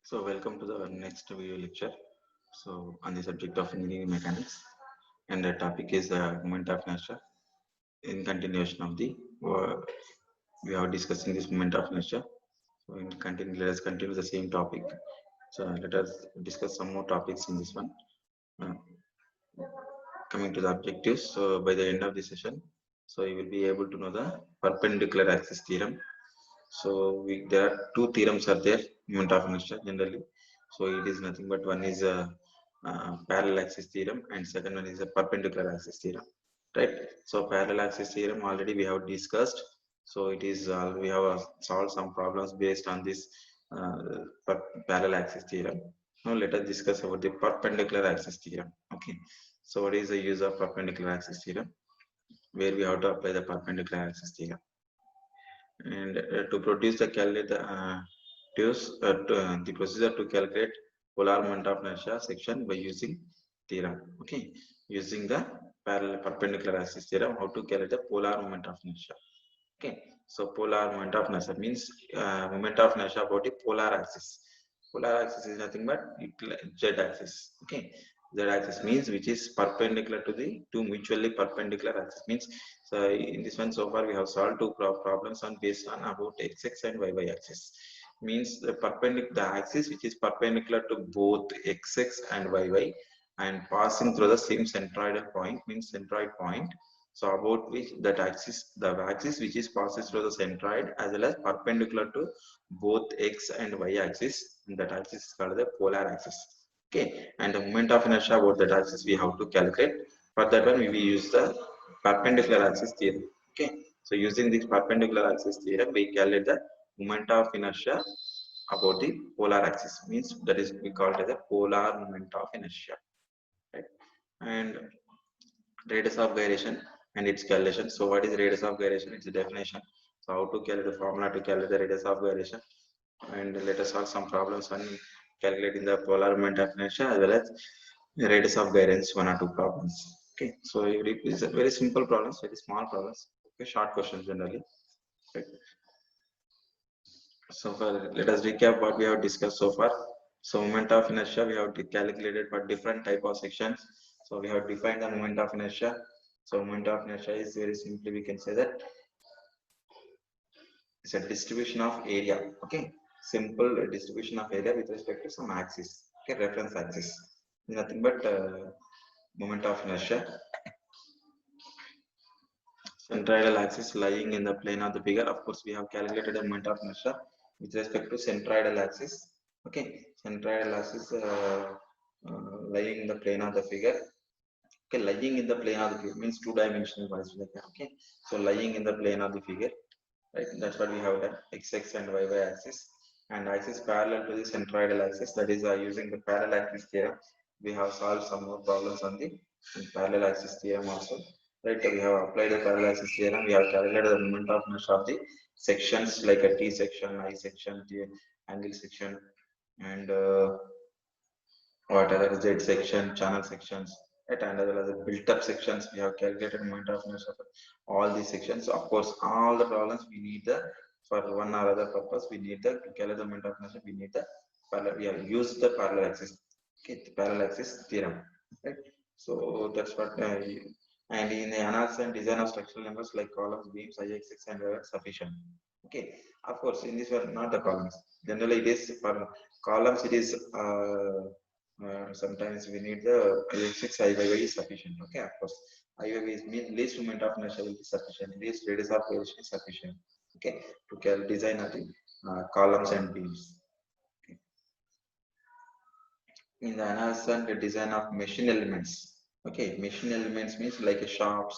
So welcome to the next video lecture. So on the subject of engineering mechanics, and the topic is the moment of inertia. In continuation of the we are discussing this moment of inertia. So in continue, let us continue the same topic. So let us discuss some more topics in this one. Uh, Coming to the objectives. So by the end of the session, so you will be able to know the perpendicular axis theorem. So there are two theorems are there moment of inertia generally. So it is nothing but one is a, parallel axis theorem and second one is a perpendicular axis theorem, right? So parallel axis theorem already we have discussed. So it is we have solved some problems based on this uh, parallel axis theorem. Now let us discuss about the perpendicular axis theorem. Okay. So what is the use of perpendicular axis theorem? Where we have to apply the perpendicular axis theorem and to produce the the procedure to calculate polar moment of inertia section by using theorem. Okay, using the parallel perpendicular axis theorem, how to calculate the polar moment of inertia. Okay, so polar moment of inertia means moment of inertia about the polar axis. Polar axis is nothing but z axis. Okay, z axis means which is perpendicular to the two mutually perpendicular axis means. So in this one, so far we have solved two problems on based on about x and y axis. Means the perpendicular the axis which is perpendicular to both x and y and passing through the same centroidal point means centroid point. So about which that axis, the axis which is passes through the centroid as well as perpendicular to both x and y axis, that axis is called the polar axis. Okay, and the moment of inertia about that axis we have to calculate. For that one we will use the perpendicular axis theorem. Okay, so using this perpendicular axis theorem we calculate the moment of inertia about the polar axis means that is we call it as a polar moment of inertia, right? And radius of gyration and its calculation. So what is radius of gyration? It's a definition. So how to calculate the formula to calculate the radius of gyration, and let us solve some problems on calculating the polar moment of inertia as well as the radius of gyration, one or two problems. Okay, so it is a very simple problems, very small problems. Okay, short questions generally. Okay. So far, let us recap what we have discussed so far. So moment of inertia we have calculated for different type of sections. So we have defined the moment of inertia. So moment of inertia is very simply we can say that it's a distribution of area. Okay, simple distribution of area with respect to some axis. Okay, reference axis. Nothing but moment of inertia. Centroidal axis lying in the plane of the figure. Of course, we have calculated a moment of inertia with respect to centroidal axis. Okay, centroidal axis lying in the plane of the figure. Okay, lying in the plane of the figure means two-dimensional wise. Okay, so lying in the plane of the figure, right? That's what we have done. X and y axis and axis parallel to the centroidal axis. That is using the parallel axis theorem. We have solved some more problems on the parallel axis theorem also. Right, we have applied the parallel axis theorem. We have calculated the moment of inertia of the sections like a T section, I section, T angle section, and what other Z section, channel sections, right, and as well as the built-up sections. We have calculated moment of inertia for all these sections. Of course, all the problems we need the for one or other purpose. We need the to calculate the moment of inertia. We need the parallel. We have used the parallel axis. Okay, the parallel axis theorem. Right. So that's what. And in the analysis and design of structural numbers like columns, beams, IXX, and sufficient. Okay, of course, in this one, not the columns. Generally, it is for columns. It is. Sometimes we need the IX6 IYY is sufficient. Okay, of course, IYY is mean least moment of inertia will be sufficient. Least radius of variation is sufficient. Okay, to design the columns and beams. Okay. In the analysis and the design of machine elements. Okay, machine elements means like a shafts.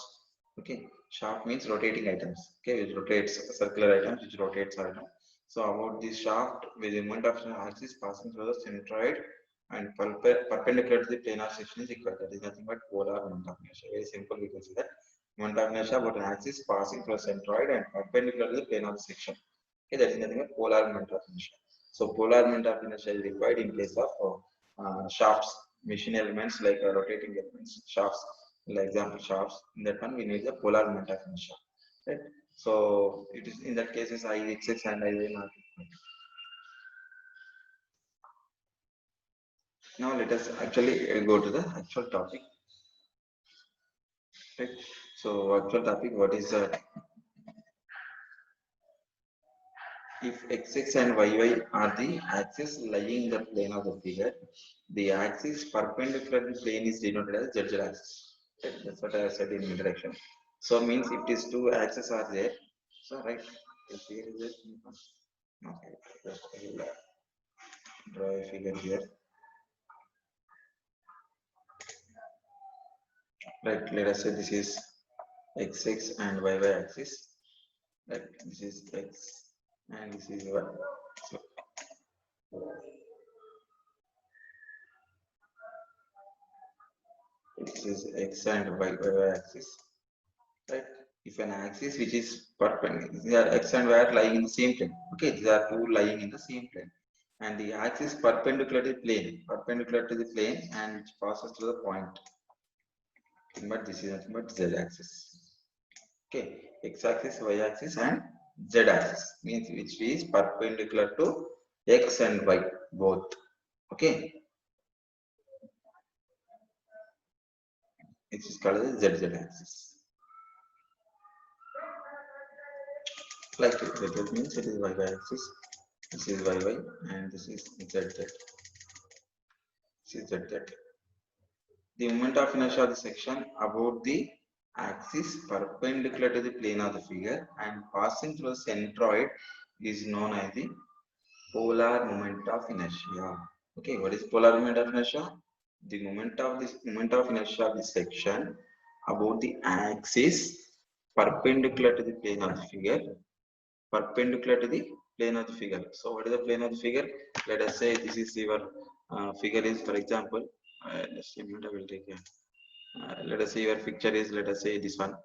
Okay, shaft means rotating items. Okay, which rotates circular items, which rotates item. So about this shaft with the moment of axis passing through the centroid and perpendicular to the planar section is equal. That is nothing but polar moment of inertia. Very simple, we can see that moment of inertia about an axis passing through a centroid and perpendicular to the planar section. Okay, that is nothing but polar moment of inertia. So polar moment of inertia is required in case of shafts, machine elements like rotating elements, shafts, like example shafts. In that one, we need the polar moment of inertia. Right? So it is in that case is IXX and IY not equal. Now let us actually go to the actual topic. Right. So actual topic, what is that? If x and y are the axis lying in the plane of the figure, the axis perpendicular to the plane is denoted as z axis. Right. That's what I said in introduction. So means if these two axes are there, so right, if here is it, okay, just I will draw a figure here. Right, let us say this is x and y axis. Right, this is x and this is y. So this is x and y axis. Right, if an axis which is perpendicular, these are x and y are lying in the same plane. Okay, these are two lying in the same plane, and the axis perpendicular to the plane, and which passes through the point. But this is nothing but z axis. Okay, x axis, y axis, and z axis means which is perpendicular to x and y both. Okay, it is called as z axis. Like it means it is y axis, this is y, and this is z. This is z. The moment of inertia of the section about the axis perpendicular to the plane of the figure and passing through the centroid is known as the polar moment of inertia. Okay, what is polar moment of inertia? The moment of inertia of the section about the axis perpendicular to the plane of the figure, perpendicular to the plane of the figure. So what is the plane of the figure? Let us say this is your figure is, for example, just a minute, I will take here. Let us say your picture is, let us say this one.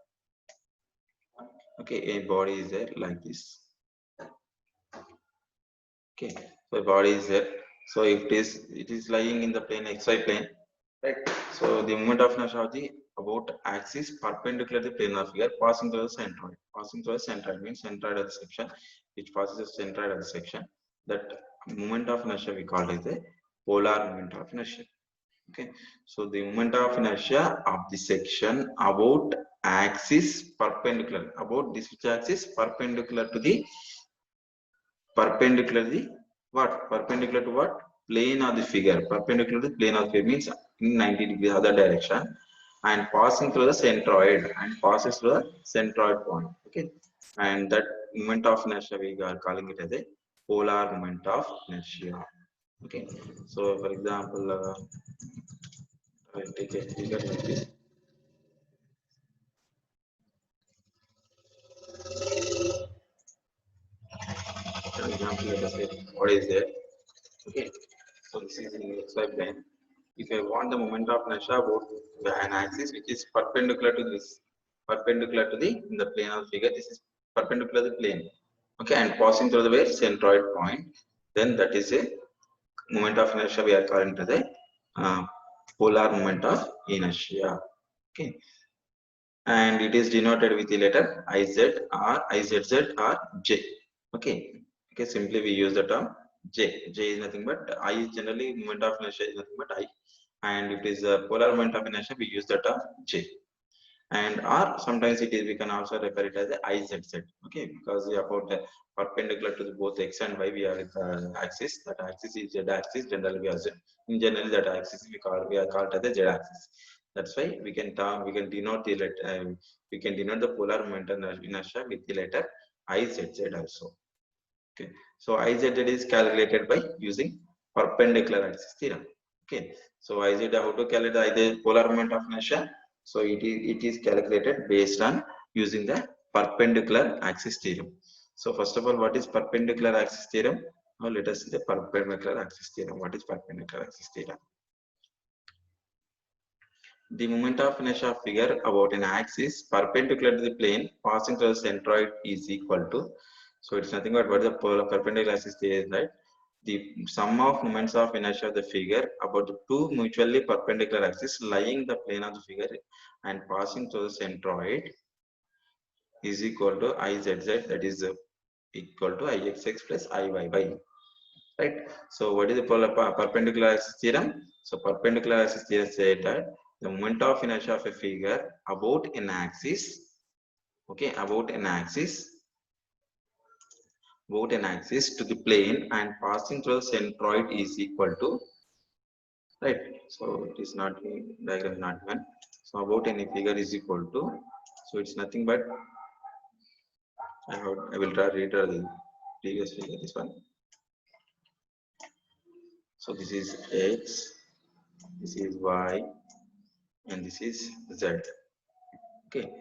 Okay, a body is there like this. Okay, so body is there. So if it is lying in the plane xy plane, right? So the moment of inertia of the about axis perpendicular to the plane of figure passing through the centroid. Passing through the centroid means centroid of the section, which passes the centroid of the section. That moment of inertia we call it the polar moment of inertia. Okay, so the moment of inertia of the section about axis perpendicular, about this which axis perpendicular to the what? Perpendicular to what? Plane of the figure. Perpendicular to the plane of the figure means in 90 degrees other direction, and passing through the centroid and passes through the centroid point. Okay, and that moment of inertia we are calling it as a polar moment of inertia. Okay, so for example, I'll take a figure like this. For example, let us say what is there. Okay, so this is in xy plane. If I want the moment of inertia about an axis which is perpendicular to this, perpendicular to the in the plane of figure, this is perpendicular to the plane. Okay, and passing through the where centroid point, then that is a moment of inertia we are calling to the polar moment of inertia. Okay, and it is denoted with the letter iz or izz or j. Okay, okay, simply we use the term j. J is nothing but I is generally moment of inertia is nothing but I, and if it is a polar moment of inertia we use the term j. And or sometimes it is, we can also refer it as the izz. Okay, because we are about perpendicular to the both x and y, we are the axis, that axis is z axis, generally we are z. In general that axis we are called as the z axis. That's why we can denote the we can denote the polar moment of inertia with the letter izz also. Okay, so izz is calculated by using perpendicular axis theorem. Okay, so izz, how to calculate the polar moment of inertia? So it is calculated based on using the perpendicular axis theorem. So first of all, what is perpendicular axis theorem? Now let us see the perpendicular axis theorem. What is perpendicular axis theorem? The moment of inertia of figure about an axis perpendicular to the plane passing through the centroid is equal to, so it's nothing but what the perpendicular axis theory is, right? The sum of moments of inertia of the figure about the two mutually perpendicular axes lying the plane of the figure and passing through the centroid is equal to izz, that is equal to ixx plus iyy, right? So what is the perpendicular axis theorem? So perpendicular axis theory said that the moment of inertia of a figure about an axis, okay, about an axis to the plane and passing through the centroid is equal to, right? So it is not diagram not one. So about any figure is equal to, so it's nothing but I will try redraw the previous figure, this one. So this is x, this is y, and this is z. Okay,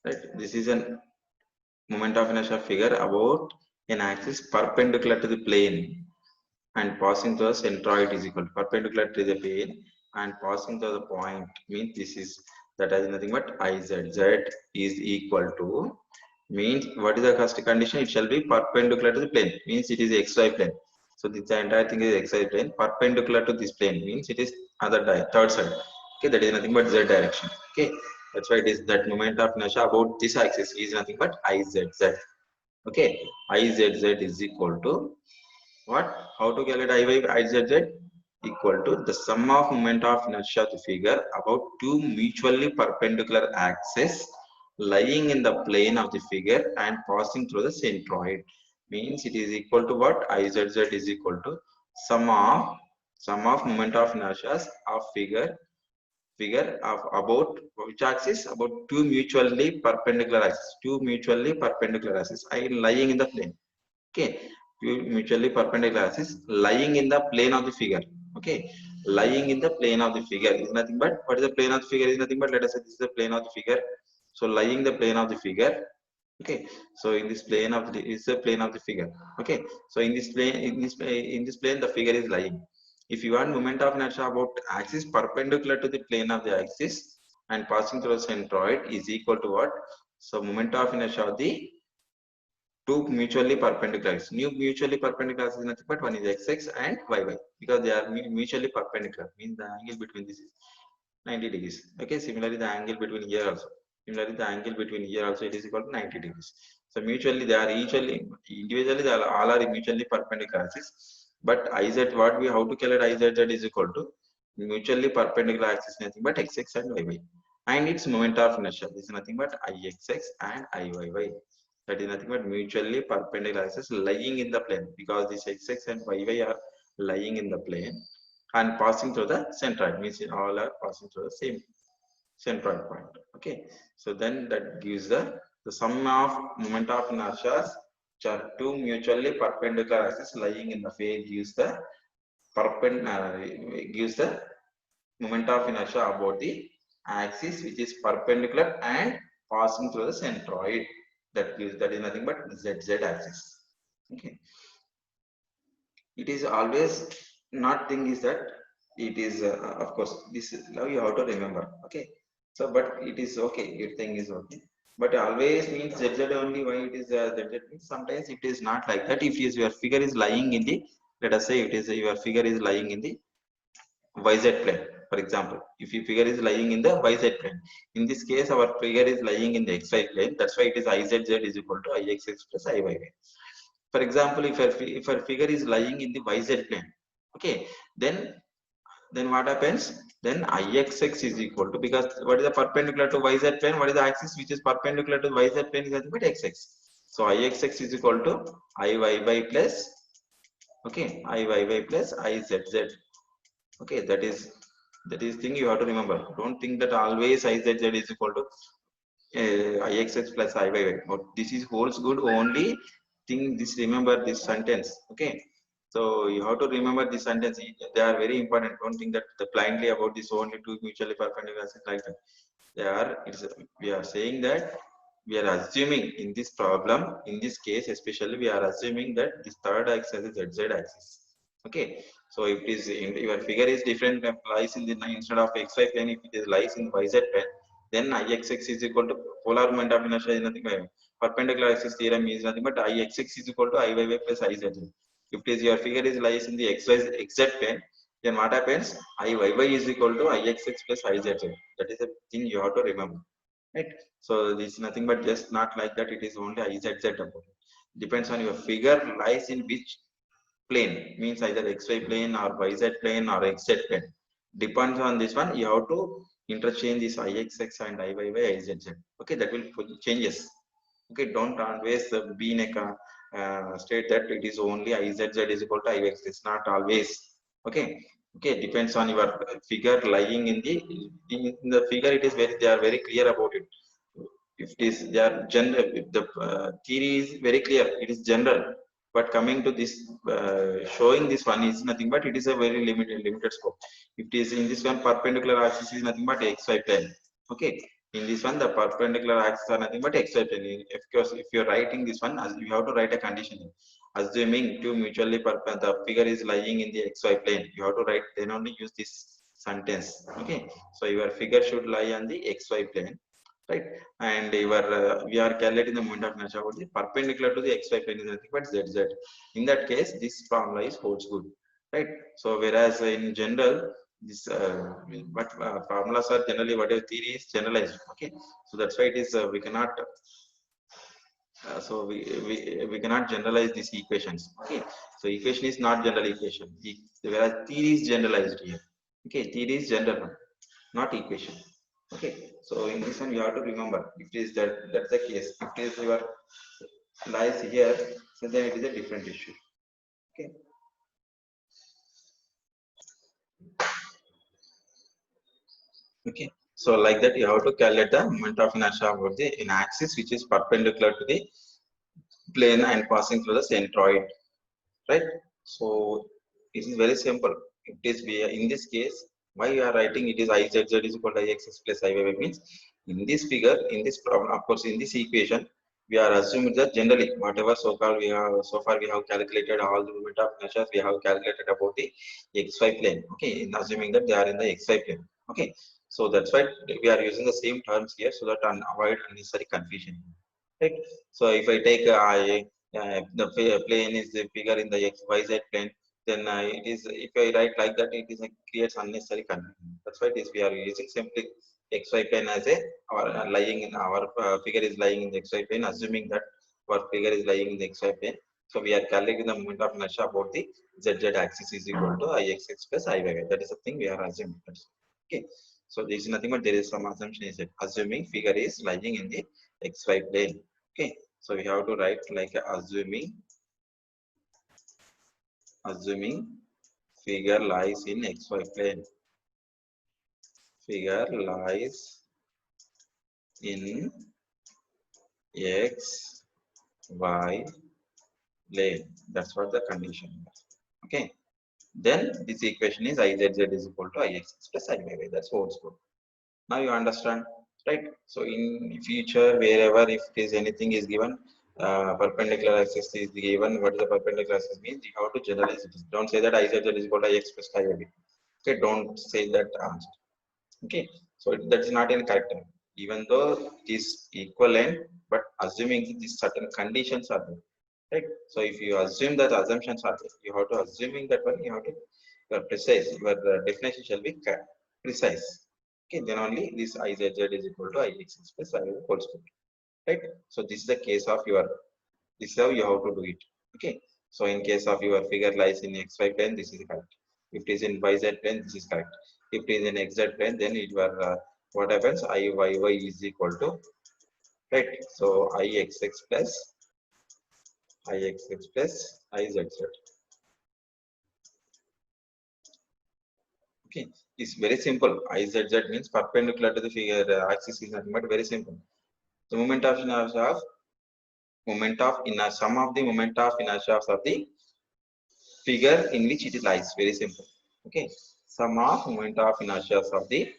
right? This is an moment of inertia figure about an axis perpendicular to the plane and passing through the centroid is equal to perpendicular to the plane and passing through the point, means this is that is nothing but Iz. Z is equal to, means what is the first condition? It shall be perpendicular to the plane, means it is xy plane. So this entire thing is xy plane perpendicular to this plane, means it is other third side. Okay, that is nothing but z direction. Okay, that's why it is that moment of inertia about this axis is nothing but Izz. Okay, Izz is equal to what? How to calculate Izz? Equal to the sum of moment of inertia of the figure about two mutually perpendicular axes lying in the plane of the figure and passing through the centroid. Means it is equal to what? Izz is equal to sum of moment of inertia of figure of about which axis? About two mutually perpendicular axes. Two mutually perpendicular axes are lying in the plane. Okay, two mutually perpendicular axis lying in the plane of the figure. Okay, lying in the plane of the figure is nothing but, what is the plane of the figure? Is nothing but, let us say this is the plane of the figure. So lying the plane of the figure. Okay, so in this plane of the is the plane of the figure. Okay, so in this plane, in this plane the figure is lying. If you want moment of inertia about axis perpendicular to the plane of the axis and passing through the centroid is equal to what? So moment of inertia of the two mutually perpendicular axes. New mutually perpendicular axis is nothing but one is xx and yy, because they are mutually perpendicular, means the angle between this is 90 degrees. Okay, similarly the angle between here also, it is equal to 90 degrees. So mutually they are individually they are all are mutually perpendicular axis, but Iz, what we how to calculate Izz is equal to mutually perpendicular axis nothing but xx and yy, and its moment of inertia is nothing but Ixx and Iyy. That is nothing but mutually perpendicular axis lying in the plane, because these xx and yy are lying in the plane and passing through the centroid, means all are passing through the same centroid point. Okay, so then that gives the sum of moment of inertia which are two mutually perpendicular axes lying in the plane gives the moment of inertia about the axis which is perpendicular and passing through the centroid. That is nothing but zz axis. Okay, it is always not thing is that it is of course this now you have to remember. Okay, so but it is okay, your thing is okay, but always means zz only. Why it is zz means sometimes it is not like that. If is your figure is lying in the, let us say it is your figure is lying in the YZ plane. For example, if your figure is lying in the YZ plane, in this case our figure is lying in the XY plane, that's why it is IZZ is equal to IXX plus IYY. For example, if our figure is lying in the YZ plane, okay, then what happens? Then Ixx is equal to, because what is the perpendicular to YZ plane? What is the axis which is perpendicular to YZ plane? Is nothing but XX. So Ixx is equal to Iyy plus, okay, Iyy plus Izz. Okay, that is thing you have to remember. Don't think that always Izz is equal to Ixx plus Iyy. But this is holds good only. Think this, remember this sentence. Okay, so you have to remember this sentence. They are very important. Don't think that blindly about this only two mutually perpendicular axes like that. We are saying that we are assuming in this problem, in this case especially, we are assuming that this third axis is z axis. Okay, so if it is in, your figure is different, lies in the, instead of xy plane, if it is lies in yz plane, then Ixx is equal to polar moment of inertia is nothing but perpendicular axis theorem is nothing but Ixx is equal to Iyy plus Izz. If it is your figure is lies in the xz plane, then what happens? Iyy is equal to Ixx plus Izz. That is the thing you have to remember, right? So this is nothing but just not like that. It is only Izz about it. Depends on your figure lies in which plane, means either xy plane or yz plane or xz plane. Depends on this one, you have to interchange this IXX and IYY, IZZ. Okay, that will changes. Okay, don't always be in a state that it is only IZZ is equal to IX. It's not always. Okay, okay, depends on your figure lying in the figure. It is very, they are very clear about it. If it is they are general, if the theory is very clear, it is general. But coming to this, showing this one is nothing but it is a very limited scope. If it is in this one, perpendicular axis is nothing but xy plane. Okay, in this one the perpendicular axis are nothing but xy plane. Of course, if you're writing this one, as you have to write a condition, assuming two mutually the figure is lying in the xy plane, you have to write, then only use this sentence. Okay, so your figure should lie on the xy plane, right? And your we are calculating the moment of inertia about the perpendicular to the xy plane is nothing but zz. In that case, this formula is holds good, right? So whereas in general, this but formulas are generally, whatever theory is generalized. Okay, so that's why it is we cannot we cannot generalize these equations. Okay, so equation is not general equation, whereas theory is generalized here. Okay, theory is general one, not equation. Okay, so in this one you have to remember, if it is that's the case, if it is your lies here, so then it is a different issue. Okay, okay, so like that you have to calculate the moment of inertia about the in axis which is perpendicular to the plane and passing through the centroid, right? So it is very simple. It is in this case, why you are writing it is IZZ is equal to IXX plus IYY means, in this figure, in this problem, of course, in this equation, we are assuming that generally whatever so called we have so far we have calculated all the moment of measures we have calculated about the XY plane. Okay, in assuming that they are in the XY plane. Okay, so that's why we are using the same terms here so that avoid unnecessary confusion. Right. So if I take the plane is the figure in the XYZ plane, then it is, if I write like that, it is creates unnecessary confusion. That's why it is we are using simply XY plane as a, or lying in our figure is lying in the XY plane, assuming that our figure is lying in the XY plane. So we are calculating the moment of inertia about the ZZ axis is equal to IXX plus IYY. That is the thing we are assuming. Okay. So this is nothing but there is some assumption is it, assuming figure is lying in the XY plane. Okay, so we have to write like assuming figure lies in XY plane. Figure lies in XY plane. That's what the condition is. Okay. Then this equation is IZZ is equal to IXX plus IYY. That's whole score. Now you understand, right? So in future, wherever if it is anything is given, perpendicular axis is given, what is the perpendicular axis means, you have to generalize it. Don't say that IZZ is equal to Ix plus IYB. Okay, don't say that answer. Okay, so that's not in correct term. Even though it is equivalent, but assuming these certain conditions are there, right? So if you assume that assumptions are there, you have to assuming that one, you have to precise. Your definition shall be precise. Okay, then only this IZZ is equal to IX plus I whole square, right? So this is the case of your, this is how you have to do it. Okay, so in case of your figure lies in XY plane, this is correct. If it is in YZ plane, this is correct. If it is in XZ plane, then it was what happens, IYY is equal to, right? So IXX plus IXX plus IZZ. Okay, it's very simple. IZZ means perpendicular to the figure axis is nothing but very simple. The moment of inertia of sum of the moment of inertia of the figure in which it lies. Very simple. Okay, sum of moment of inertia of the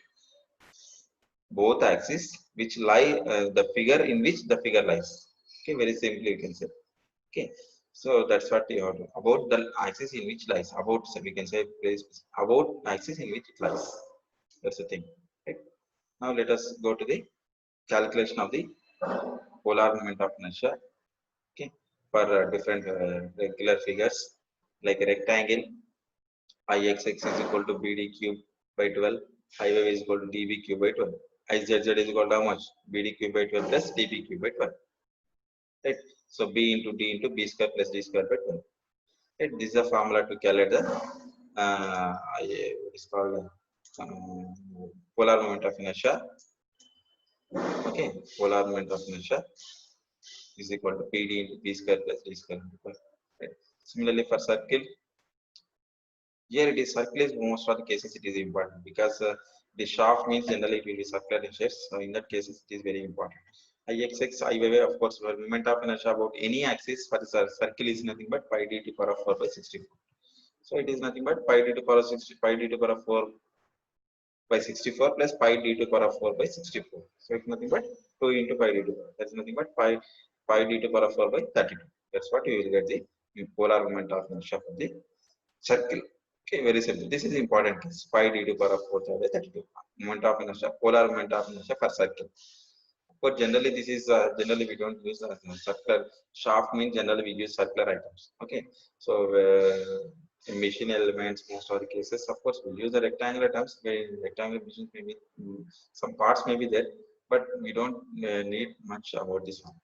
both axes which lie the figure in which the figure lies. Okay, very simply you can say. Okay, so that's what you have to, about the axis in which lies, about, so we can say place about axis in which it lies. That's the thing. Right? Now let us go to the calculation of the polar moment of inertia. Okay, for different regular figures like a rectangle, Ixx is equal to BD cube by 12, Iy is equal to dB cube by 12, Izz is equal to how much, BD cube by 12 plus dB cube by 12, right? So B into D into B square plus D square by 12, right? This is a formula to calculate the what is called polar moment of inertia. Okay, polar moment of inertia is equal to PD into p square plus d square. Right. Similarly, for circle, here it is circle is most of the cases it is important because the shaft means generally it will be circular in shape. So in that case, it is very important. Ixx, Iy, of course, for moment of inertia about any axis for the circle is nothing but pi d to power of 4 by 64. So it is nothing but pi d to power of 60, pi d to power of 4 by 64 plus pi d to power of 4 by 64. So it's nothing but 2 into pi d to power. That's nothing but pi d to power of 4 by 32. That's what you will get the polar moment of inertia for the circle. Okay, very simple. This is important case. Pi d to power of 4 by 32. Moment of inertia, polar moment of inertia for circle. But generally, this is generally we don't use circular shaft means generally we use circular items. Okay, so machine elements, most of the cases, of course, we use the rectangular terms. Rectangular machines maybe some parts may be there, but we don't need much about this one.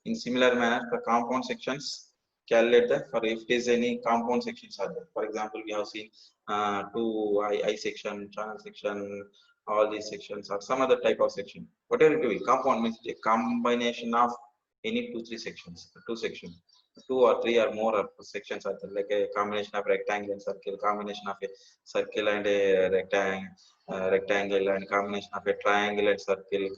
In similar manner, for compound sections, calculate the for if there is any compound sections are there. For example, we have seen two I section, channel section, all these sections or some other type of section. Whatever it will be, compound means a combination of any two sections, two or three or more of sections are there, like a combination of rectangle and circle, combination of a circle and a rectangle, and combination of a triangle and circle,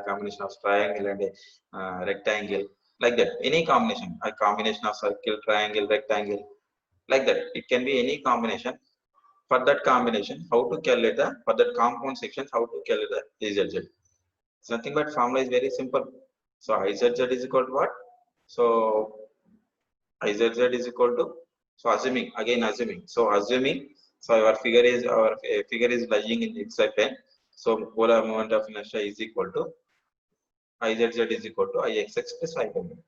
combination of triangle and a rectangle, like that. Any combination, a combination of circle, triangle, rectangle, like that. It can be any combination. For that combination, how to calculate the for that compound sections, how to calculate the IZZ? It's nothing but formula is very simple. So IZZ is equal to what? So IZZ is equal to, so assuming, again assuming. So assuming, so our figure is lying in the xy plane. So polar moment of inertia is equal to IZZ is equal to Ixx plus Iy.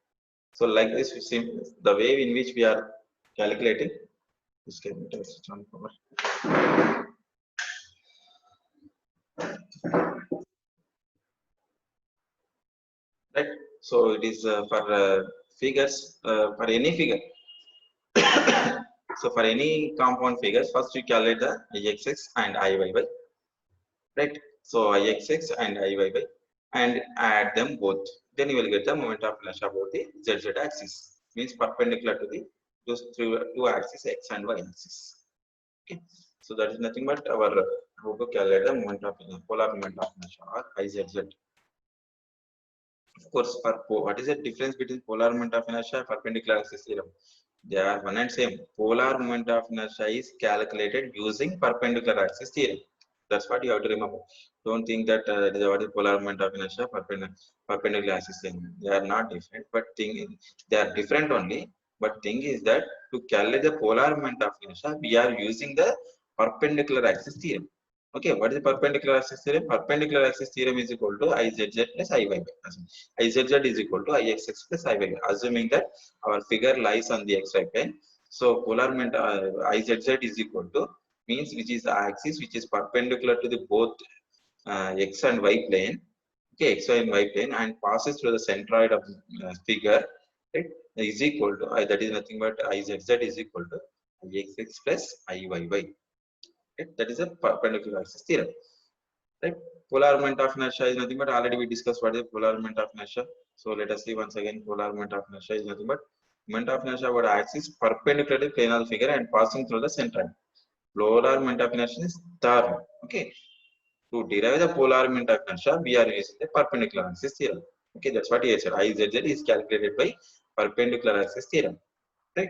So like this, we see the way in which we are calculating. This can be switch on power. Right. So it is for figures for any figure. So for any compound figures, first we calculate the Ixx and Iyy. Right. So Ixx and Iyy and add them both. Then you will get the moment of inertia about the ZZ axis. Means perpendicular to the those two axes, x and y axis. Okay. So that is nothing but our how to calculate the moment of polar moment of inertia or IZZ. Of course, for what is the difference between polar moment of inertia and perpendicular axis theorem? They are one and same. Polar moment of inertia is calculated using perpendicular axis theorem. That's what you have to remember. Don't think that what is polar moment of inertia, perpendicular axis theorem. They are not different, but they are different only. But thing is that to calculate the polar moment of inertia, we are using the perpendicular axis theorem. Okay, what is the perpendicular axis theorem? Perpendicular axis theorem is equal to IZZ plus IYY. IZZ is equal to Ixx plus Iyy. Assuming that our figure lies on the xy plane. So polar moment IZZ is equal to means which is the axis which is perpendicular to the both x and y plane. Okay, x, y and y plane and passes through the centroid of figure. Right, is equal to that is nothing but IZZ is equal to Ixx plus Iyy. Right, that is a perpendicular axis theorem. Right, polar moment of inertia is nothing but already we discussed what is polar moment of inertia. So let us see once again. Polar moment of inertia is nothing but moment of inertia about axis perpendicular to plane of the figure and passing through the center. Polar moment of inertia is turn. Okay, to derive the polar moment of inertia, we are using the perpendicular axis theorem. Okay, that's what he said. IZZ is calculated by perpendicular axis theorem. Right.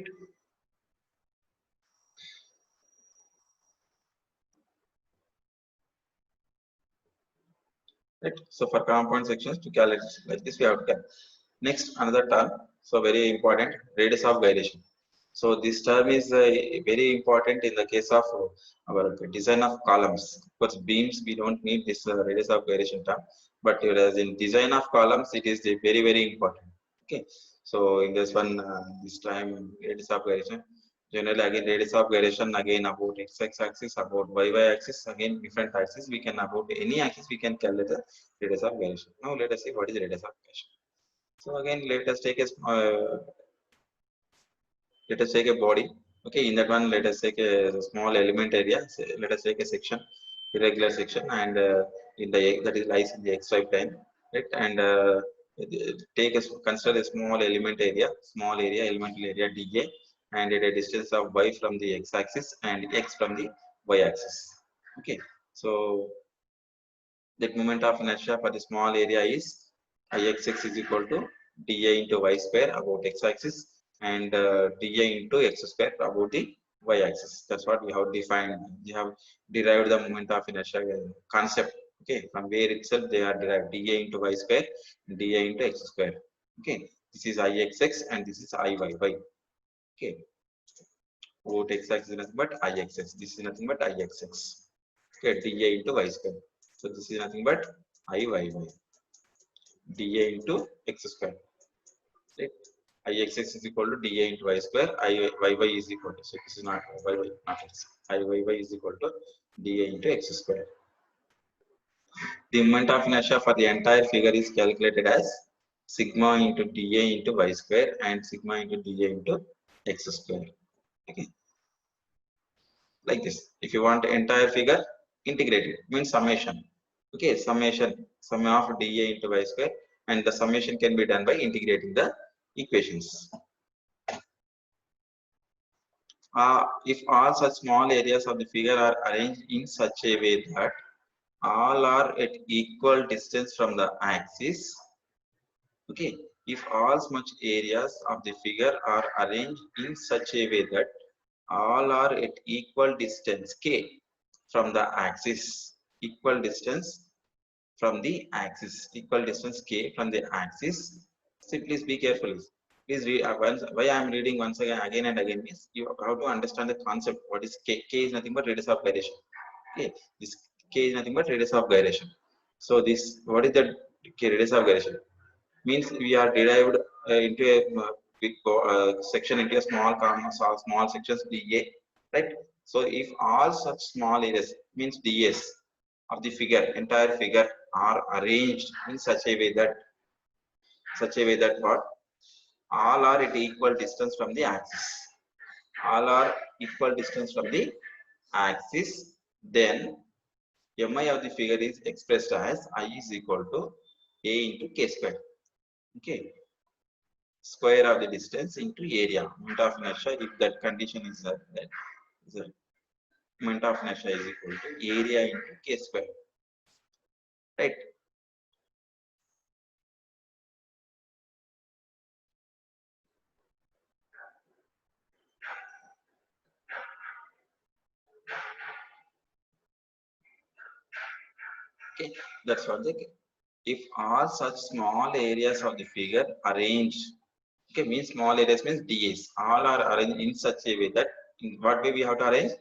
Right. So for compound sections to calculate like this, we have to calculate. Next, another term. So very important, radius of gyration. So this term is very important in the case of our design of columns. Because beams, we don't need this radius of gyration term, but whereas in design of columns, it is very important. Okay. So in this one, this time radius of gyration. Generally, again radius of gyration again about x axis, about y axis, again different axis. We can about any axis we can calculate the radius of gyration. Now let us see what is radius of gyration. So again, let us take a body. Okay, in that one, let us take a small element area. Let us take a section, irregular section, and in the that is lies in the xy plane, right? And take a consider a small element area, small area, elemental area dA, and at a distance of y from the x-axis and x from the y-axis. Okay, so that moment of inertia for the small area is Ixx is equal to dA into y square about x-axis and dA into x square about the y-axis. That's what we have defined. We have derived the moment of inertia concept. Okay, from where itself they are derived dA into y square, dA into x square. Okay, this is Ixx and this is Iyy. Okay, about x-axis is nothing but Ixx. This is nothing but Ixx. Okay, dA into y square. So this is nothing but Iyy. dA into x square. Right? Ixx is equal to dA into y square. Iyy is equal to, so this is not Iyy, not x. Iyy is equal to dA into x square. The moment of inertia for the entire figure is calculated as sigma into dA into y square and sigma into dA into x square. Okay, like this. If you want entire figure, integrate it means summation. Okay, sum of dA into y square, and the summation can be done by integrating the equations. If all such small areas of the figure are arranged in such a way that all are at equal distance from the axis, okay, if all such areas of the figure are arranged in such a way that all are at equal distance k from the axis, equal distance from the axis, equal distance k from the axis. See, please be careful. Please read once. Why I am reading once again and again is you have to understand the concept. What is k? K is nothing but radius of gyration. Okay, this k is nothing but radius of gyration. So this, what is the radius of gyration? Means we are derived into a big section into a small comma, small sections dA, right? So if all such small areas means ds of the figure, entire figure are arranged in such a way that what all are at equal distance from the axis, all are equal distance from the axis, then mi of the figure is expressed as I is equal to a into k square. Okay, square of the distance into area, moment of inertia. If that condition is that the moment of inertia is equal to area into k square, right? Okay, that's what the, if all such small areas of the figure arranged, okay, means small areas means ds, all are arranged in such a way that, in what way we have to arrange,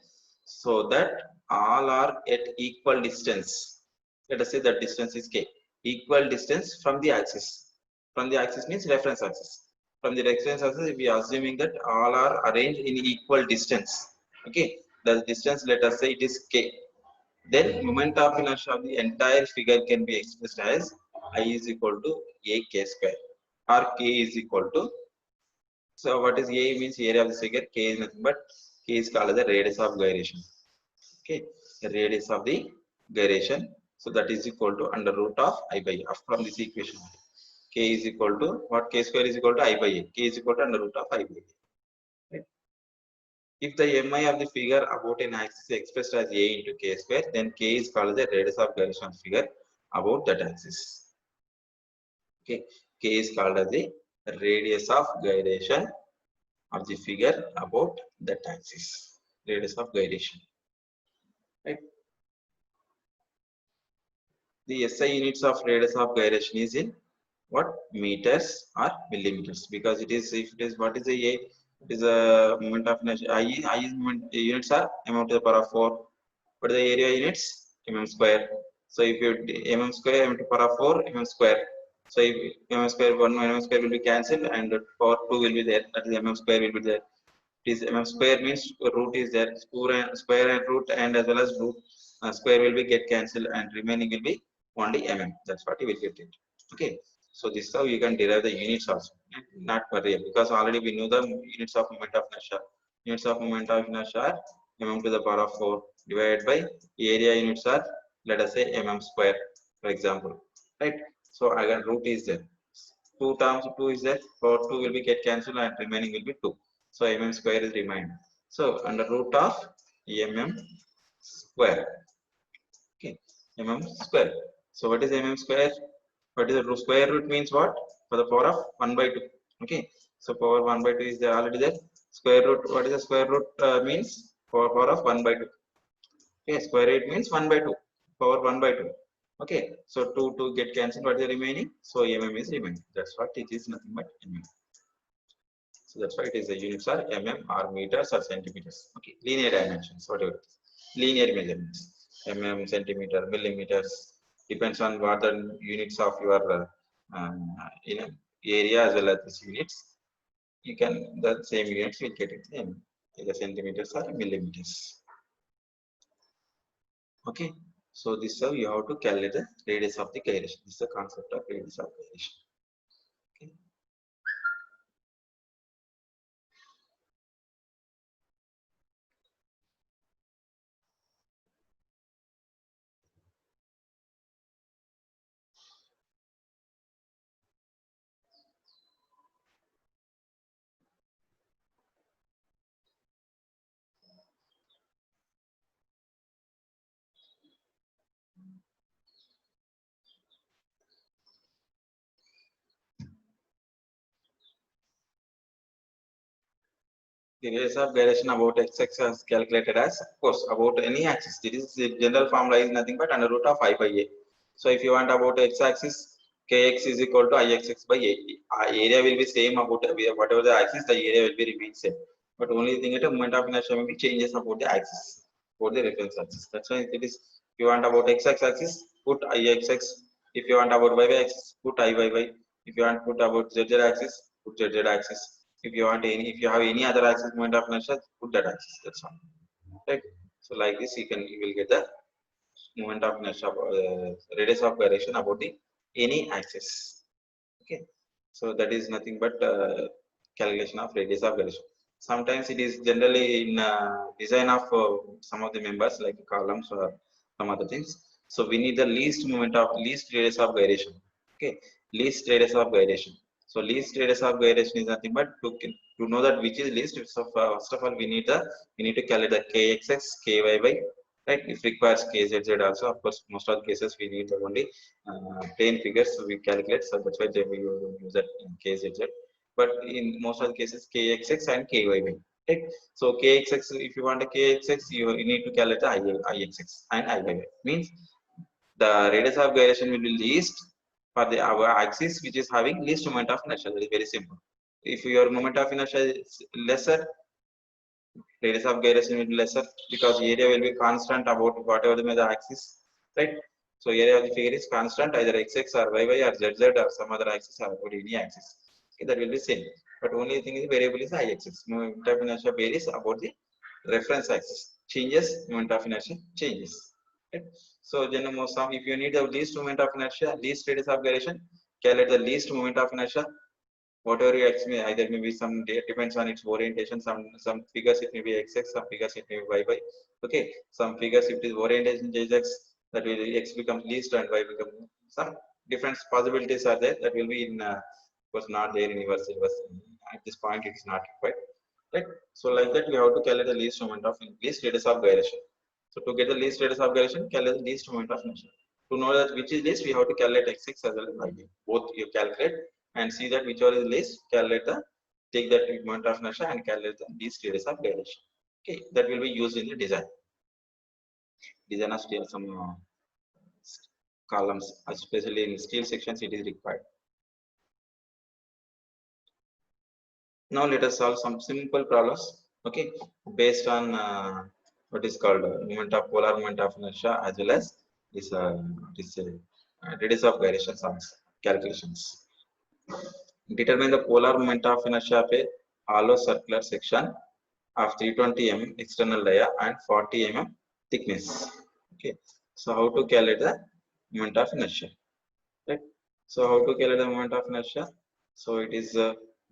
so that all are at equal distance. Let us say that distance is k, equal distance from the axis. From the axis means reference axis. From the reference axis, we are assuming that all are arranged in equal distance. Okay, the distance, let us say it is k. Then moment of inertia of the entire figure can be expressed as I is equal to a k square, or k is equal to, so what is a means area of the figure, k is nothing but k is called as the radius of gyration. Okay, the radius of the gyration. So that is equal to under root of I by a from this equation. K is equal to what, k square is equal to I by a. K is equal to under root of I by a. Right? If the mi of the figure about an axis is expressed as a into k square, then k is called the radius of gyration of figure about that axis. Okay, k is called as the radius of gyration of the figure about that axis. Radius of gyration. Right? The SI units of radius of gyration is in what, meters or millimeters, because it is, if it is, what is the a, it is a moment of inertia. I is moment, units are mm to the power of 4. What is the area units? Mm square. So if you mm square, mm to the power of 4 mm square. So if mm square 1 mm square will be cancelled and power 2 will be there, that is mm square will be there. It is mm square means root is there, square and root, and as well as root square will be get cancelled and remaining will be only mm. That's what you will get it. Okay, so this is how you can derive the units also. Not per real, because already we know the units of moment of inertia. units of moment of inertia are mm to the power of 4 divided by area units are, let us say, mm square, for example, right? So again root is there, 2 times 2 is there, for 2 will be get cancelled and remaining will be 2. So mm square is remained. So under root of mm square. Okay, mm square. So what is mm square? What is the root? Square root means what? For the power of 1 by 2. Okay, so power 1 by 2 is there already there. Square root, what is the square root means? Power of 1 by 2. Okay, square root means 1 by 2, power 1 by 2. Okay, so 2 get cancelled, what is the remaining? So mm is remaining. That's what it is, nothing but mm. So that's why it is the units are mm or meters or centimeters. Okay, linear dimensions, whatever it is. Linear measurements, mm, centimeter, millimeters, depends on what the units of your you know, area as well as these units. You can, the same units will get it in either centimeters or millimeters. Okay, so this is how you have to calculate the radius of the gyration. This is the concept of radius of gyration. Okay. The radius of gyration about x-axis is calculated as, of course, about any axis. This is the general formula is nothing but under root of I by a. So if you want about x-axis, kx is equal to ixx by a. Area will be same about whatever the axis, the area will be remain same. But only thing is the moment of inertia will be changes about the axis, about the reference axis. That's why it is. If you want about x-axis, put ixx. If you want about y-axis, put iyy. If you want put about z-axis, put z-axis. If you want any, if you have any other axis moment of inertia, put that axis. That's all, right? So like this, you will get the moment of inertia, radius of gyration about the any axis. Okay, so that is nothing but calculation of radius of gyration. Sometimes it is generally in design of some of the members like columns or some other things. So we need the least radius of gyration. Okay, least radius of gyration. So least radius of gyration is nothing but to know that which is least. So first of all, we need to calculate the kxx, kyy, right? If requires kzz also, of course, most of the cases we need only plain figures, so we calculate. So that's why we use that in kzz. But in most of the cases, kxx and kyy, right? So kxx, if you want a kxx, you need to calculate the ixx and iyy. Means the radius of gyration will be least for the our axis which is having least moment of inertia. That is very simple. If your moment of inertia is lesser, radius of gyration will be lesser because area will be constant about whatever the axis, right? So area of the figure is constant, either xx or yy or zz or some other axis or about any axis. Okay, that will be same. But only thing is variable is ixx. Moment of inertia varies about the reference axis. Changes, moment of inertia changes. Right? So then some, if you need the least moment of inertia, least radius of gyration, calculate the least moment of inertia. Whatever you x may, either maybe some depends on its orientation. Some figures it may be xx, some figures it may be yy. Okay, some figures if it is orientation jx, that will x becomes least and y become some different possibilities are there. That will be in was not there in your syllabus. At this point it is not required, right? So like that we have to calculate the least moment of least radius of gyration. So to get the least radius of gyration, calculate the least moment of inertia. To know that which is least, we have to calculate x6 as well as y. Both you calculate and see that which one is least. Calculate the, take that moment of inertia and calculate the least radius of gyration. Okay, that will be used in the design. Design of steel, some columns, especially in steel sections, it is required. Now let us solve some simple problems. Okay, based on what is called polar moment of inertia as well as this radius of gyration sums calculations. Determine the polar moment of inertia of a hollow circular section of 320 mm external dia and 40 mm thickness. Okay, so how to calculate the moment of inertia? Right. So how to calculate the moment of inertia? So it is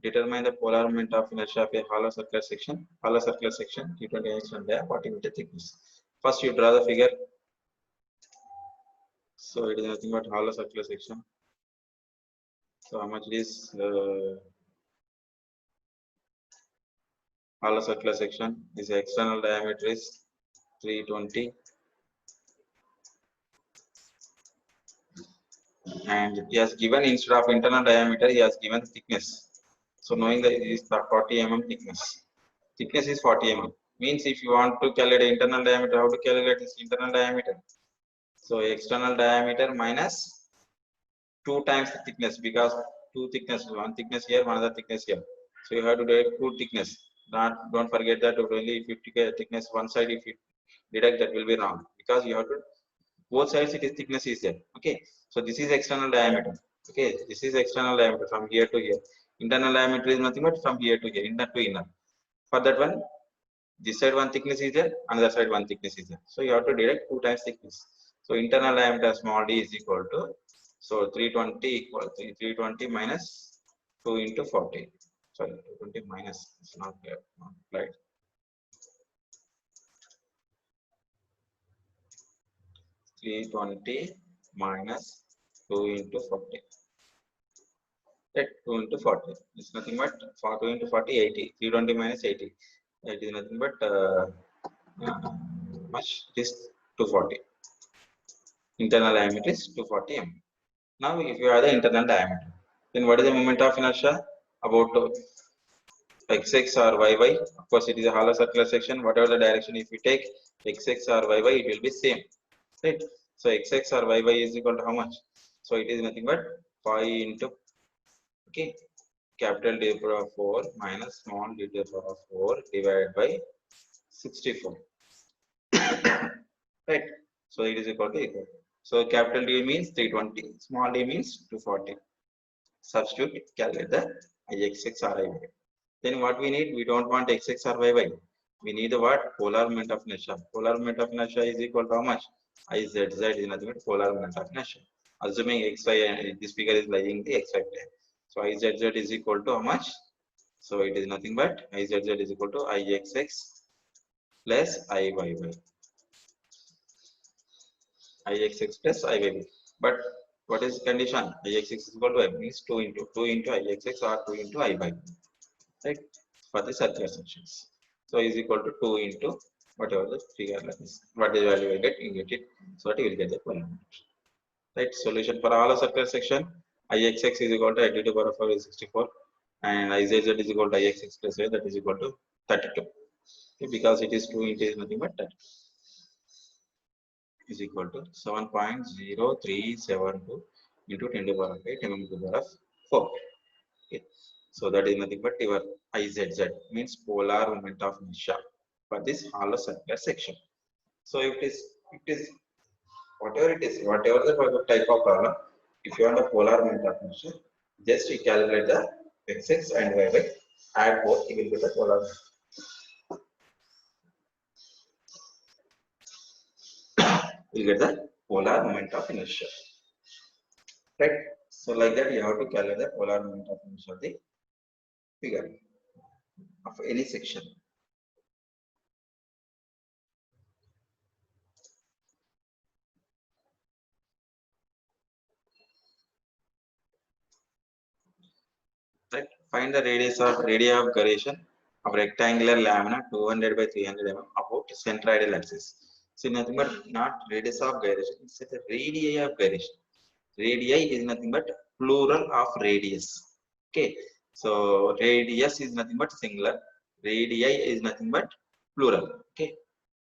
Determine the polar moment of inertia of a hollow circular section. Hollow circular section, T20 angstrom diameter, 40 meter thickness. First, you draw the figure. So it is nothing but hollow circular section. So how much it is? Hollow circular section. This external diameter is 320, and he has given, instead of internal diameter, he has given thickness. So knowing that it is the 40 mm thickness. Thickness is 40 mm. Means if you want to calculate the internal diameter, how to calculate this internal diameter? So external diameter minus 2 times the thickness, because two thickness, one thickness here, one other thickness here. So you have to do two thickness. Don't forget that only if you take thickness one side, if you deduct, that will be wrong, because you have to both sides it is thickness is there. Okay, so this is external diameter. Okay, this is external diameter from here to here. Internal diameter is nothing but from here to here, inner to inner. For that one, this side one thickness is there, another side one thickness is there. So you have to deduct 2 times thickness. So internal diameter small d is equal to, so 320 equal to 320 minus 2 into 40. Sorry, 220 minus, it's not there, not applied. 320 minus 2 into 40. Right, 2 into 40. It's nothing but 2 into 40, 80. 320 minus 80. It is nothing but much this 240. Internal diameter is 240 mm. Now, if you have the internal diameter, then what is the moment of inertia? About xx or yy. Of course, it is a hollow circular section. Whatever the direction, if you take xx or yy, it will be same, right? So xx or yy is equal to how much? So it is nothing but 5 into, okay, capital D power of 4 minus small d to the power of 4 divided by 64. Right? So it is equal to equal. So capital D means 320, small d means 240. Substitute, calculate the Ixx or Iy. Then what we need? We don't want Xx or Yy. We need the what? Polar moment of inertia. Polar moment of inertia is equal to how much? Izz is nothing but polar moment of inertia. Assuming xy, this figure is lying the xy plane. So Izz is equal to how much? So it is nothing but Izz is equal to Ixx plus Iyy. Ixx plus Iyy. But what is condition? Ixx is equal to means 2 into Ixx or 2 into Iy. Right? For the circular sections. So is equal to 2 into whatever the figure like this. What is the value you get it. So that you will get the polar moment. Right? Solution for all the circular section. Ixx is equal to I to the power of 4 is 64, and Izz is equal to Ixx plus y, that is equal to 32. Okay, because it is 2 into is nothing but 32 is equal to 7.0372 into 10 to the power of 8 mm to the power of 4. Okay. So that is nothing but your Izz, means polar moment of inertia for this hollow circular section. So if it is whatever the type of problem, if you want a polar moment of inertia, just you calculate the xx and yy, add both, you will get the polar. You will get the polar moment of inertia. Right? So like that, you have to calculate the polar moment of inertia of the figure of any section. Right? Find the radius of gyration of rectangular lamina 200 by 300 mm about centroidal axis. See, nothing but not radius of gyration, it's the radii of gyration. Radii is nothing but plural of radius. Okay, so radius is nothing but singular, radii is nothing but plural. Okay,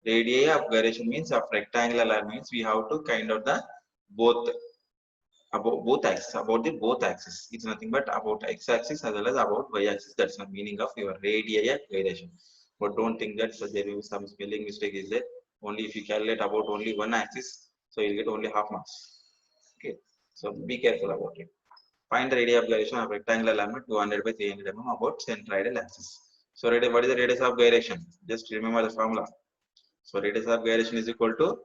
radii of gyration means of rectangular line, means we have to kind of the both about both axes, about the both axes. It's nothing but about x-axis as well as about y-axis. That's the meaning of your radii gyration. But don't think that so there is some spelling mistake is there. Only if you calculate about only one axis, so you'll get only half marks. Okay, so be careful about it. Find the radii of gyration of rectangular lamina 200 by 300 mm about centroidal axis. So what is the radius of gyration? Just remember the formula. So radius of gyration is equal to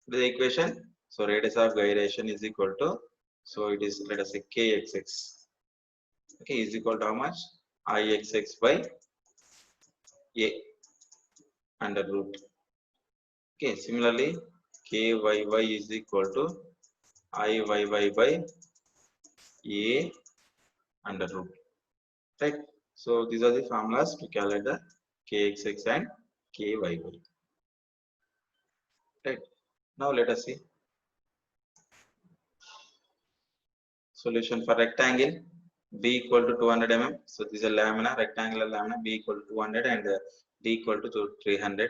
the equation. So radius of gyration is equal to, so it is, let us say, kxx. Okay, is equal to how much? Ixx by a under root. Okay, similarly, kyy is equal to Iyy by a under root. Right. So these are the formulas to calculate the kxx and kyy. Right. Now let us see solution for rectangle b equal to 200 mm. So this is a lamina, rectangular lamina, b equal to 200 and d equal to 300.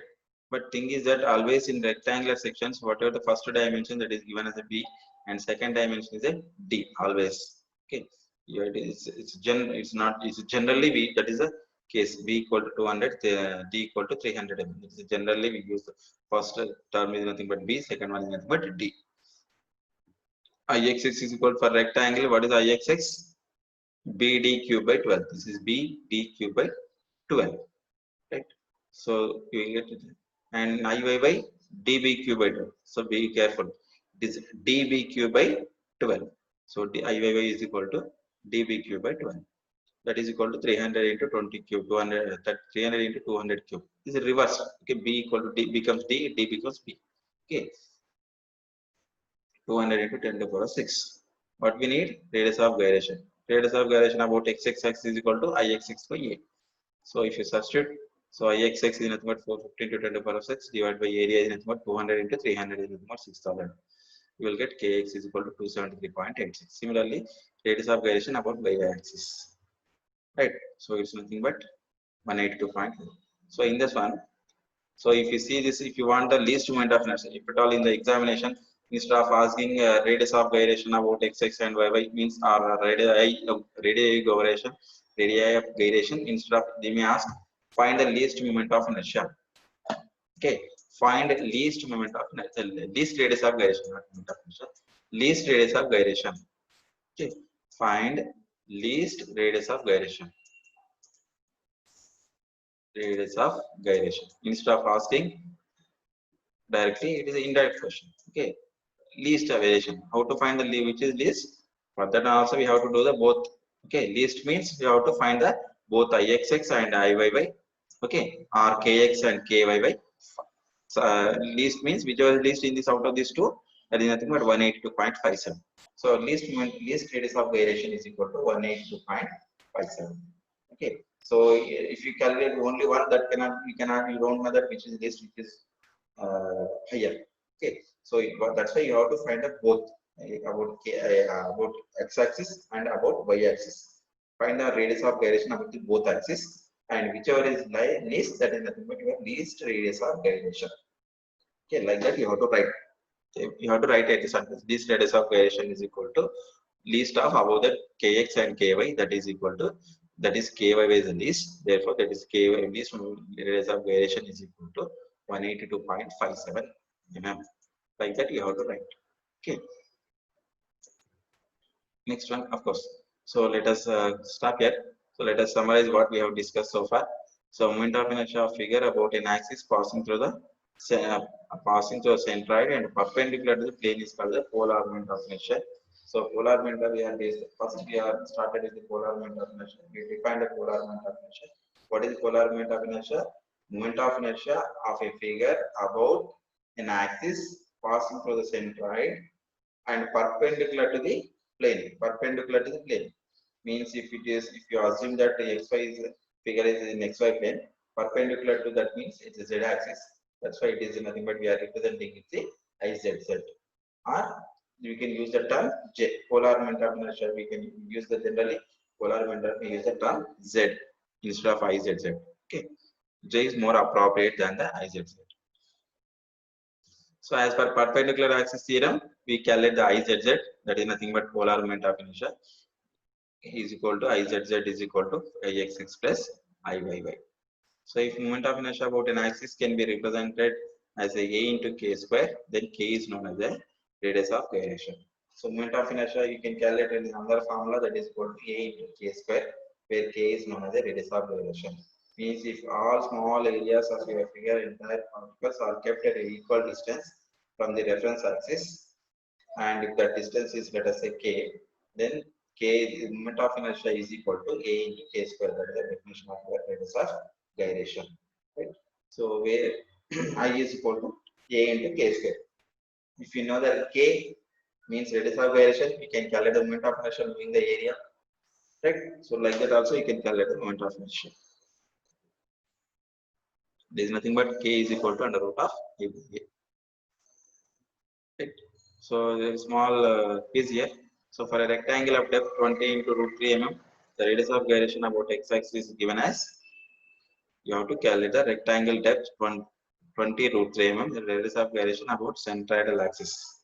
But thing is that always in rectangular sections, whatever the first dimension that is given as a b and second dimension is a d always. Okay. Here it is. It's not. It's generally b. That is a case b equal to 200, d equal to 300 mm. It's generally we use the first term is nothing but b, second one is nothing but d. Ixx is equal for rectangle. What is Ixx? BD cube by 12. This is BD cube by 12. Right. So you will get it. And Iy by dB cube by 12. So be careful. It is dB cube by 12. So Iy is equal to dB cube by 12. That is equal to 300 into 20 cube. 200. That 300 into 200 cube. This is reverse. Okay. B equal to d becomes d. D becomes b. Okay. 200 into 10 to the power 6. What we need? Radius of gyration. Radius of gyration about xx is equal to ixx by a. So if you substitute, so ixx is nothing but 450 into 10 to the power 6 divided by area is nothing but 200 into 300 is nothing but 6000. You will get kx is equal to 273.86. Similarly, radius of gyration about y-axis. Right. So it's nothing but 182.4. So in this one, so if you see this, if you want the least moment of inertia, if at all in the examination, instead of asking radius of gyration about xx and yy means or radii gyration, radii of gyration, instead of they may ask find the least moment of inertia. Okay, find least moment of inertia, least radius of gyration, not moment of inertia, least radius of gyration. Okay, find least radius of gyration. Radius of gyration. Instead of asking directly, it is an indirect question. Okay, least variation. How to find the which is least? For that also we have to do the both. Okay, least means we have to find the both ixx and iyy. Okay, or kx and kyy. So, least means whichever is least in this out of these two, that is nothing but 182.57. So least radius of gyration is equal to 182.57. Okay, so if you calculate only one, that you don't know that which is least, which is higher. Okay, so that's why you have to find out both about x-axis and about y-axis. Find the radius of gyration about the both axis, and whichever is least, that is nothing but your least radius of gyration. Okay, like that you have to write. You have to write at the surface. This radius of gyration is equal to least of above the kx and ky. That is equal to, that is ky is the least. Therefore, that is ky least radius of gyration is equal to 182.57 mm. Like that you have to write. Okay. Next one, of course. So let us stop here. So let us summarize what we have discussed so far. So moment of inertia of figure about an axis passing through the centroid and perpendicular to the plane is called the polar moment of inertia. So polar moment we are first we are started with the polar moment of inertia. We defined the polar moment of inertia. What is the polar moment of inertia? Moment of inertia of a figure about an axis passing through the centroid and perpendicular to the plane. Perpendicular to the plane means if you assume that the xy is figure is in xy plane, perpendicular to that means it's a z axis. That's why it is nothing but we are representing it the izz. Or we can use the term j, polar moment of inertia. We can use the generally polar moment. We use the term z instead of izz. Okay, j is more appropriate than the izz. So as per perpendicular axis theorem, we calculate the izz, that is nothing but polar moment of inertia, is equal to izz is equal to ixx plus iyy. So if moment of inertia about an axis can be represented as a into k square, then k is known as the radius of gyration. So moment of inertia you can calculate in another formula, that is equal to a into k square, where k is known as the radius of gyration. Means if all small areas of your figure entire particles are kept at an equal distance from the reference axis, and if that distance is let us say k, then K, the moment of inertia is equal to A into K square. That is the definition of the radius of gyration. Right. So where I is equal to A into K square. If you know that K means radius of gyration, you can calculate the moment of inertia moving the area. Right. So like that also you can calculate the moment of inertia. There is nothing but K is equal to under root of A. Right. So there is small quiz here. So for a rectangle of depth 20 into root 3 mm, the radius of gyration about x-axis is given as, you have to calculate the rectangle depth 20 root 3 mm, the radius of gyration about centroidal axis.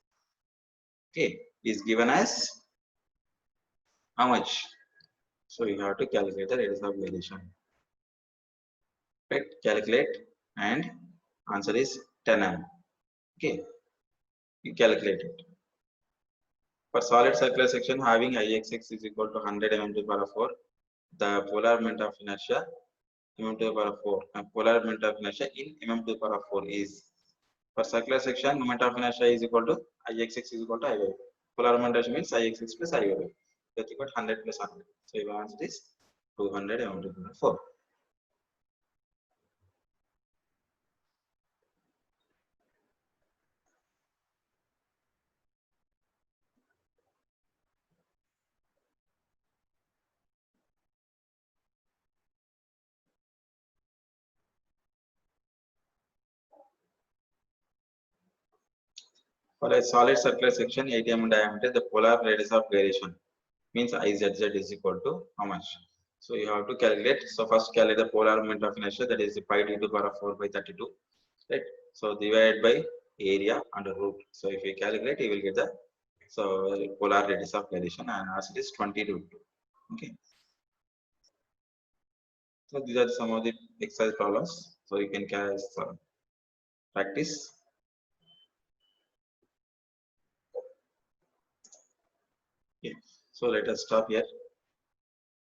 Okay, is given as how much? So you have to calculate the radius of gyration. Right, calculate, and answer is 10 mm. Okay, you calculate it. For solid circular section having Ix is equal to 100 mm to the power 4, the polar moment of inertia mm to the power 4, polar moment of inertia in mm to the power 4 is, for circular section moment of inertia is equal to Ix is equal to Iy. Polar moment of inertia means Ix plus Iy. That's equal to 100 plus 100. So your answer is 200 mm to the power 4. For a solid circular section 80 mm diameter, the polar radius of gyration means Izz is equal to how much? So you have to calculate. So first calculate the polar moment of inertia, that is the pi d to the power 4 by 32. Right. So divided by area under root. So if you calculate, you will get the polar radius of gyration, and as it is 20 root 2. Okay. So these are some of the exercise problems. So you can practice. Okay. So let us stop here.